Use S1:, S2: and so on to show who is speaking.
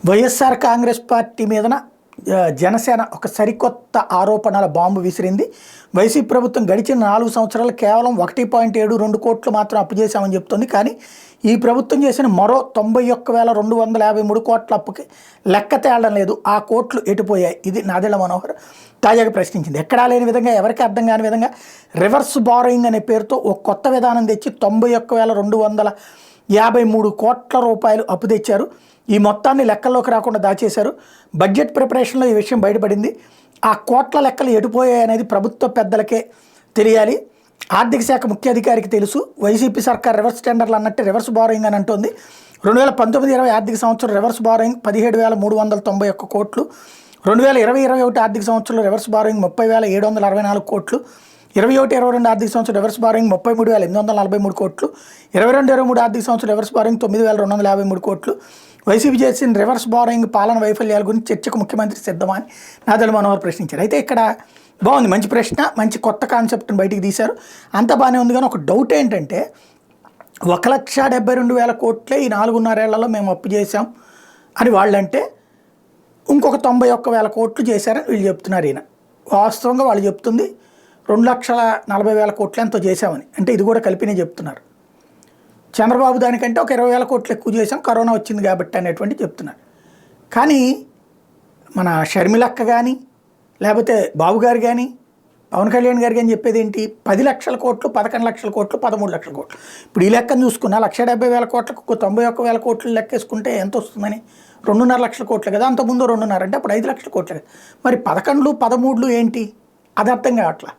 S1: YSR Congress party మీదన జనసేన ఒక సరికొత్త ఆరోపణల బాంబు విసిరింది. వైసీపీ ప్రభుత్వం గడిచిన 4 సంవత్సరాలు కేవలం 1.72 కోట్లు మాత్రం అప్పు చేశామని చెప్తుంది. కానీ ఈ ప్రభుత్వం చేసిన మరో 91,253 కోట్ల అప్పుకి లెక్క తేలడం లేదు. ఆ కోట్లు ఎటుపోయాయి? ఇది నాదెళ్ల మనోహర్ తాజాగా ప్రశ్నించింది. ఎక్కడా లేని విధంగా, ఎవరికి అర్థం కాని విధంగా రివర్స్ బారోయింగ్ అనే పేరుతో ఒక కొత్త విధానం తెచ్చి 91,253 కోట్ల రూపాయలు అప్పు తెచ్చారు. ఈ మొత్తాన్ని లెక్కల్లోకి రాకుండా దాచేశారు. బడ్జెట్ ప్రిపరేషన్లో ఈ విషయం బయటపడింది. ఆ కోట్ల లెక్కలు ఎటుపోయాయి అనేది ప్రభుత్వ పెద్దలకే తెలియాలి. ఆర్థిక శాఖ ముఖ్య అధికారికి తెలుసు. వైసీపీ సర్కార్ రివర్స్ టెండర్లు అన్నట్టు రివర్స్ బారోయింగ్ అని అంటోంది. 2019-20 ఆర్థిక సంవత్సరం రివర్స్ బారోయింగ్ 17,391 కోట్లు, 2020-21 ఆర్థిక సంవత్సరంలో రివర్స్ బారోయింగ్ 30,764 కోట్లు, 21-22 ఆర్థిక సంవత్సరం రివర్స్ బారోయింగ్ 33,843 కోట్లు, 22-23 ఆర్థిక సంవత్సరం రివర్స్ బారోయింగ్ 9,253 కోట్లు. వైసీపీ చేసిన రివర్స్ బారోయింగ్ పాలన వైఫల్యాల గురించి చర్చకు ముఖ్యమంత్రి సిద్ధమా అని నాదెళ్ల మనోహర్ ప్రశ్నించారు. అయితే ఇక్కడ బాగుంది, మంచి ప్రశ్న, మంచి కొత్త కాన్సెప్ట్ని బయటికి తీశారు. అంత బాగానే ఉంది. కానీ ఒక డౌట్ ఏంటంటే 1,72,000 కోట్లే ఈ 4.5 ఏళ్లలో మేము అప్పు చేసాం అని వాళ్ళంటే, ఇంకొక 91,000 కోట్లు చేశారని వీళ్ళు చెప్తున్నారు. ఈయన వాస్తవంగా వాళ్ళు చెప్తుంది 2,40,000 కోట్లు ఎంతో చేశామని. అంటే ఇది కూడా కలిపినే చెప్తున్నారు. చంద్రబాబు దానికంటే ఒక 20,000 కోట్లు ఎక్కువ చేసాం, కరోనా వచ్చింది కాబట్టి అనేటువంటి చెప్తున్నారు. కానీ మన షర్మిలక్క కానీ, లేకపోతే బాబు గారు కానీ, పవన్ కళ్యాణ్ గారు కానీ చెప్పేది ఏంటి? 10 లక్షల కోట్లు, 11 లక్షల కోట్లు, 13 లక్షల కోట్లు. ఇప్పుడు ఈ లెక్కను చూసుకున్నా 1,70,000 కోట్లకు 91,000 కోట్లు లెక్కేసుకుంటే ఎంత వస్తుందని? 2.5 లక్షల కోట్లు కదా. అంతకుముందు 2.5 అంటే అప్పుడు 5 లక్షల కోట్లు కదా. మరి 11, 13 ఏంటి? అది అర్థం కావట్లా.